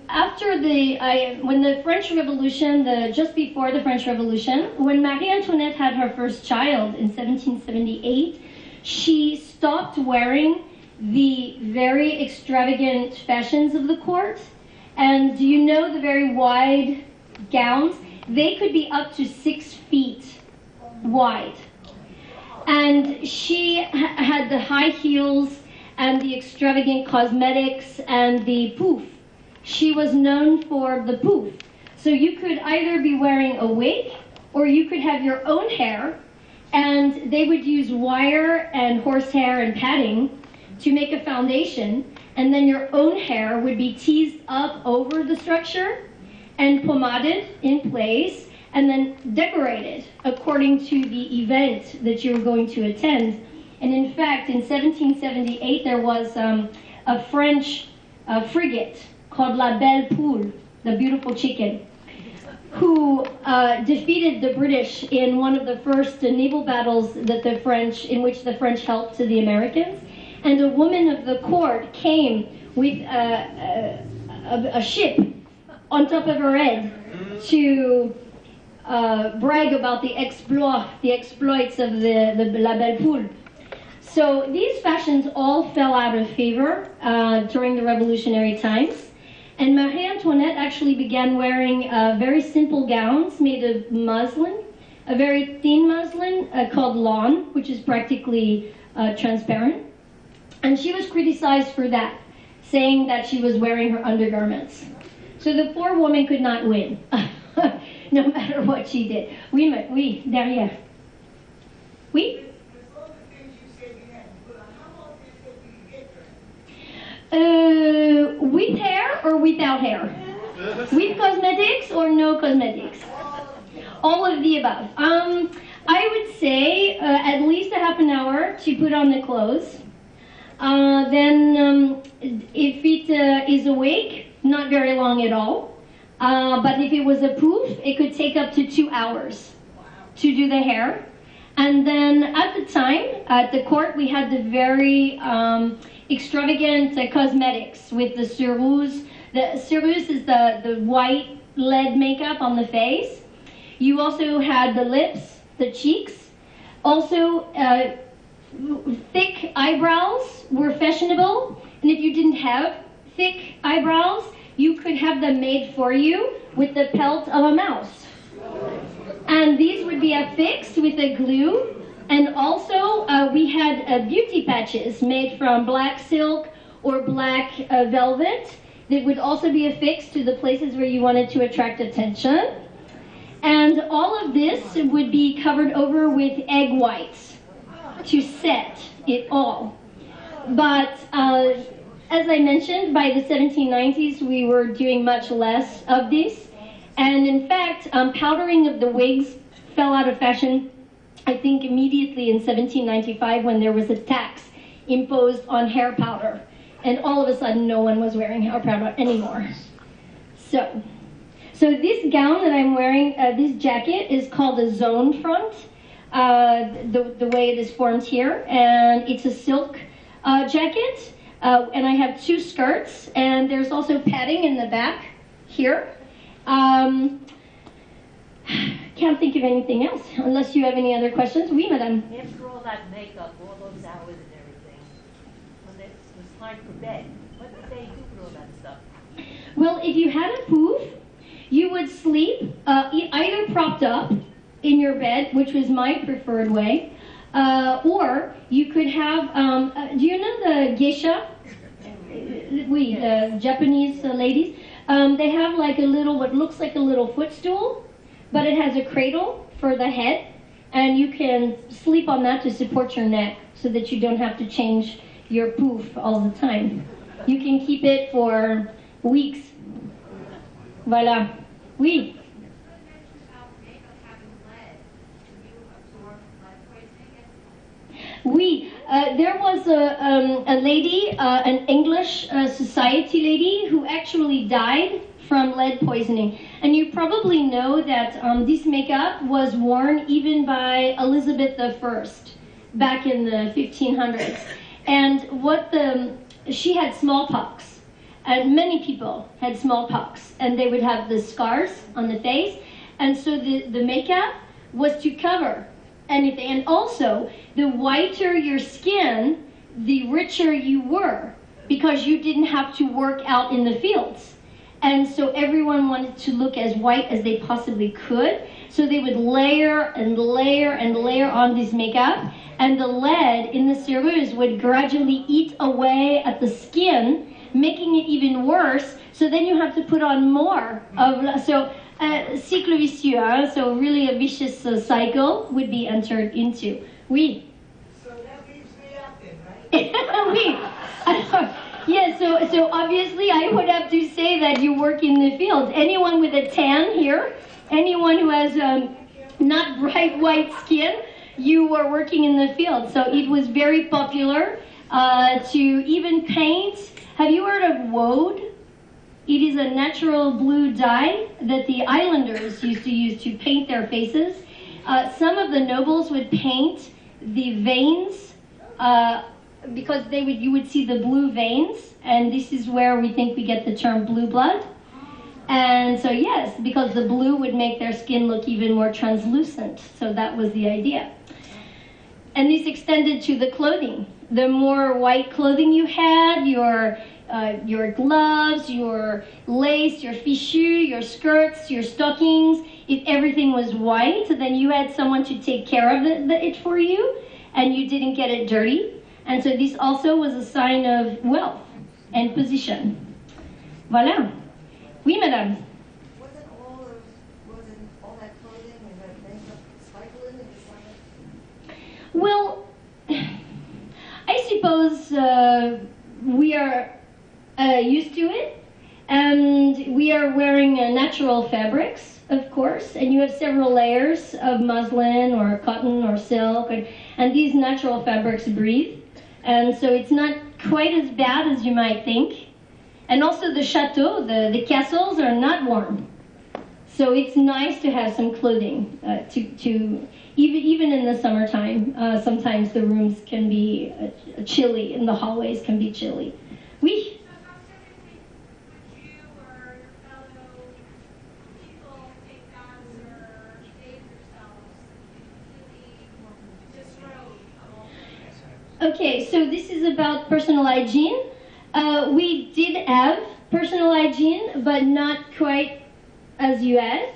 After when the French Revolution, just before the French Revolution, when Marie Antoinette had her first child in 1778, she stopped wearing the very extravagant fashions of the court. And you know the very wide gowns? They could be up to 6 feet wide. And she had the high heels and the extravagant cosmetics and the poof. She was known for the poof. So you could either be wearing a wig or you could have your own hair, and they would use wire and horsehair and padding to make a foundation, and then your own hair would be teased up over the structure and pomaded in place, and then decorated according to the event that you were going to attend. And in fact, in 1778, there was a French frigate called La Belle Poule, the beautiful chicken, who defeated the British in one of the first naval battles in which the French helped to the Americans. And a woman of the court came with a ship on top of her head to brag about the exploits of the La Belle Poule. So these fashions all fell out of favor during the revolutionary times. And Marie Antoinette actually began wearing very simple gowns made of muslin, a very thin muslin called lawn, which is practically transparent. And she was criticized for that, saying that she was wearing her undergarments. So the poor woman could not win, no matter what she did. Oui, derrière. Oui? With hair or without hair? With cosmetics or no cosmetics? All of the above. I would say at least a half an hour to put on the clothes. Then if it is a wig, not very long at all. But if it was a poof, it could take up to 2 hours to do the hair. And then at the time, at the court, we had the very extravagant cosmetics with the cerise. The cerise is the white lead makeup on the face. You also had the lips, the cheeks. Also, thick eyebrows were fashionable. And if you didn't have thick eyebrows, you could have them made for you with the pelt of a mouse. And these would be affixed with a glue. And also, we had beauty patches made from black silk or black velvet that would also be affixed to the places where you wanted to attract attention. And all of this would be covered over with egg whites to set it all. But as I mentioned, by the 1790s, we were doing much less of this. And in fact, powdering of the wigs fell out of fashion, I think, immediately in 1795 when there was a tax imposed on hair powder. And all of a sudden, no one was wearing hair powder anymore. So this gown that I'm wearing, this jacket, is called a zone front, the way it is formed here. And it's a silk jacket. And I have 2 skirts, and there's also padding in the back here. Can't think of anything else, unless you have any other questions. Oui, madame. After all that makeup, all those hours and everything, when it was time for bed, what did they do with all that stuff? Well, if you had a poof, you would sleep either propped up in your bed, which was my preferred way, or you could have, do you know the geisha? Oui, the Japanese ladies. They have like a little, what looks like a little footstool, but it has a cradle for the head, and you can sleep on that to support your neck so that you don't have to change your poof all the time. You can keep it for weeks. Voilà. Oui. Oui, there was a lady, an English society lady, who actually died from lead poisoning. And you probably know that this makeup was worn even by Elizabeth I back in the 1500s. And she had smallpox. And many people had smallpox. And they would have the scars on the face. And so the makeup was to cover anything. And also, the whiter your skin, the richer you were, because you didn't have to work out in the fields. And so everyone wanted to look as white as they possibly could. So they would layer and layer and layer on this makeup. And the lead in the cerise would gradually eat away at the skin, making it even worse. So then you have to put on more of, cycle vicieux, so really a vicious cycle would be entered into. Oui. So that leaves me out then, right? Oui. Alors, Yeah, so obviously I would have to say that you work in the field. Anyone with a tan here, anyone who has not bright white skin, you were working in the field. So it was very popular to even paint. Have you heard of woad? It is a natural blue dye that the islanders used to use to paint their faces. Some of the nobles would paint the veins because you would see the blue veins, and this is where we think we get the term blue blood. And so yes, because the blue would make their skin look even more translucent. So that was the idea. And this extended to the clothing. The more white clothing you had, your gloves, your lace, your fichu, your skirts, your stockings, if everything was white, then you had someone to take care of it for you, and you didn't get it dirty. And so this also was a sign of wealth and position. Voilà. Oui, madame. Wasn't all that clothing and that makeup cycling in the summer? Well, I suppose we are used to it, and we are wearing natural fabrics, of course, and you have several layers of muslin or cotton or silk, and these natural fabrics breathe, and so it's not quite as bad as you might think. And also the chateau, the castles are not warm, so it's nice to have some clothing to even in the summertime. Sometimes the rooms can be chilly, and the hallways can be chilly. Oui. Okay, so this is about personal hygiene. We did have personal hygiene, but not quite as you had.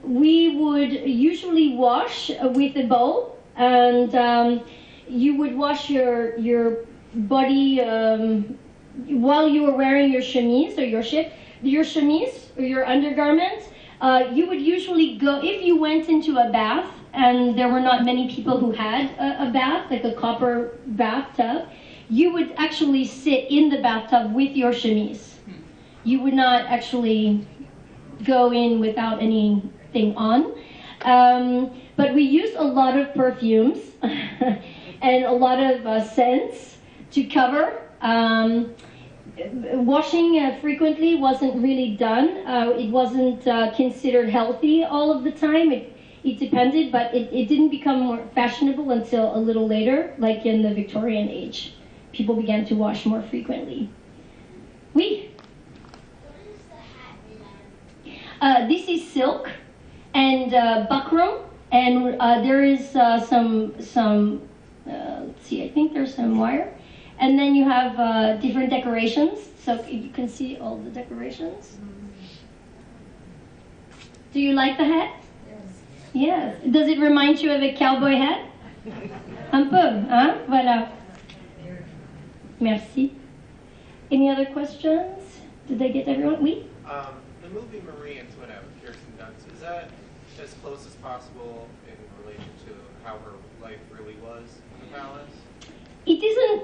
We would usually wash with a bowl, and you would wash your body while you were wearing your chemise or your chemise or your undergarment. You would usually go, if you went into a bath, and there were not many people who had a bath, like a copper bathtub, you would actually sit in the bathtub with your chemise. You would not actually go in without anything on. But we used a lot of perfumes and a lot of scents to cover. Washing frequently wasn't really done. It wasn't considered healthy all of the time. It depended, but it didn't become more fashionable until a little later, like in the Victorian age. People began to wash more frequently. Oui? What is the hat made out of? This is silk and buckram, and there is some let's see, I think there's some wire. And then you have different decorations, so you can see all the decorations. Do you like the hat? Yes. Does it remind you of a cowboy hat? Un peu, hein? Voilà. Merci. Any other questions? Did I get everyone? Oui? The movie Marie Antoinette with Kirsten Dunst, is that as close as possible in relation to how her life really was in the palace? It isn't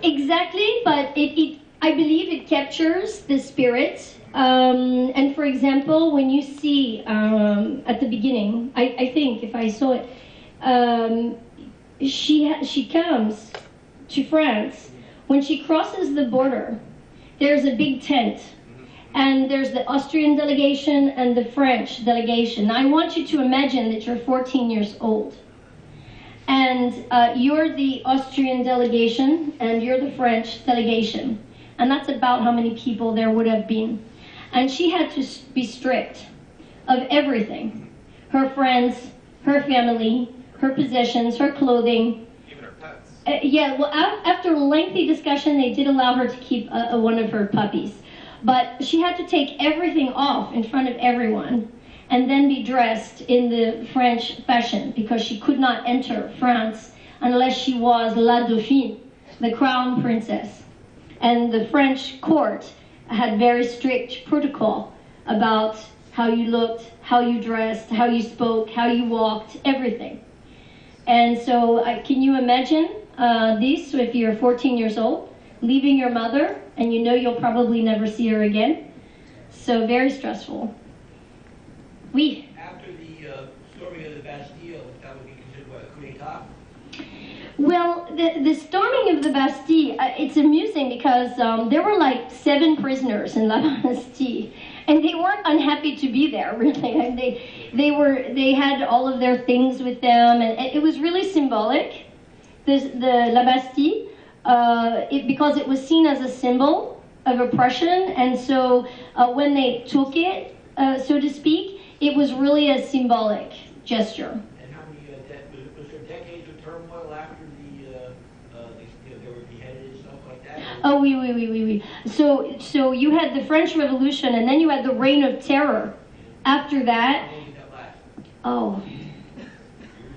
exactly, but I believe it captures the spirit. And for example, when you see at the beginning, I think if I saw it, she comes to France. When she crosses the border, there's a big tent, and there's the Austrian delegation and the French delegation. Now, I want you to imagine that you're 14 years old, and you're the Austrian delegation, and you're the French delegation, and that's about how many people there would have been. And she had to be stripped of everything: her friends, her family, her possessions, her clothing. Even her pets. Yeah, well, after a lengthy discussion, they did allow her to keep one of her puppies. But she had to take everything off in front of everyone and then be dressed in the French fashion, because she could not enter France unless she was la dauphine, the crown princess. And the French court had very strict protocol about how you looked, how you dressed, how you spoke, how you walked, everything. And so can you imagine this if you're 14 years old? leaving your mother, and you know you'll probably never see her again. So very stressful. Oui. After the storming of the Bastille, that would be considered what, a coup d'etat? Well, the storming of the Bastille, it's amusing because there were like 7 prisoners in La Bastille, and they weren't unhappy to be there, really. And they had all of their things with them, and it was really symbolic. The La Bastille, because it was seen as a symbol of oppression, and so when they took it, so to speak, it was really a symbolic gesture. And how many, was there decades of turmoil after they were beheaded and stuff like that? Oh, oui. So you had the French Revolution, and then you had the Reign of Terror. After that, How long did that last? oh,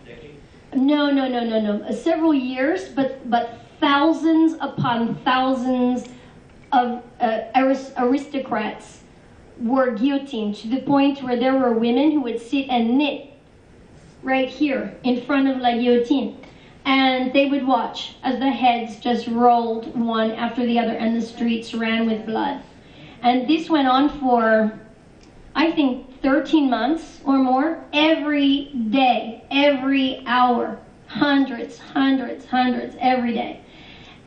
Decades? no. Several years, but thousands upon thousands of aristocrats were guillotined, to the point where there were women who would sit and knit right here in front of la guillotine. And they would watch as the heads just rolled one after the other, and the streets ran with blood. And this went on for, I think, 13 months or more, every day, every hour, hundreds, every day.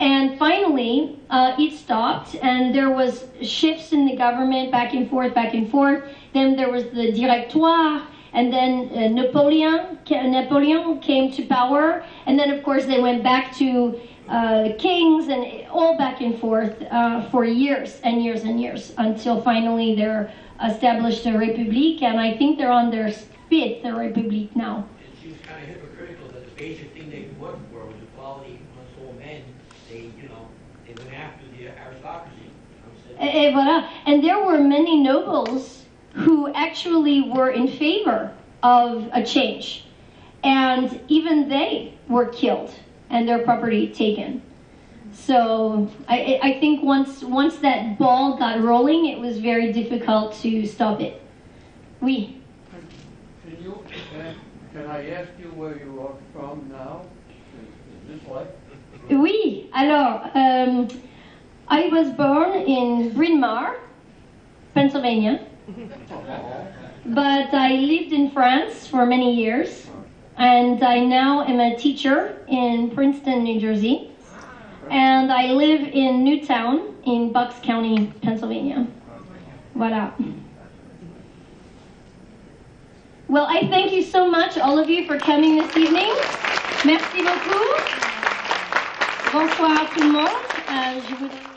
And finally, it stopped, and there was shifts in the government, back and forth. Then there was the Directoire, and then Napoleon came to power, and then of course they went back to the kings, and all back and forth for years and years, until finally they're established a republic, and I think they're on their 5th republic now. It seems kind of hypocritical that the basic thing they worked for was equality amongst all men. They went after the aristocracy. Et voilà. And there were many nobles who actually were in favor of a change. And even they were killed and their property taken. So I think once that ball got rolling, it was very difficult to stop it. Oui. Can I ask you where you are from now? Is this life? Oui. Alors, I was born in Bryn Mawr, Pennsylvania. But I lived in France for many years, and I now am a teacher in Princeton, New Jersey, and I live in Newtown in Bucks County, Pennsylvania. Voilà. Well, I thank you so much, all of you, for coming this evening. Merci beaucoup. Bonsoir tout le monde. Je voudrais...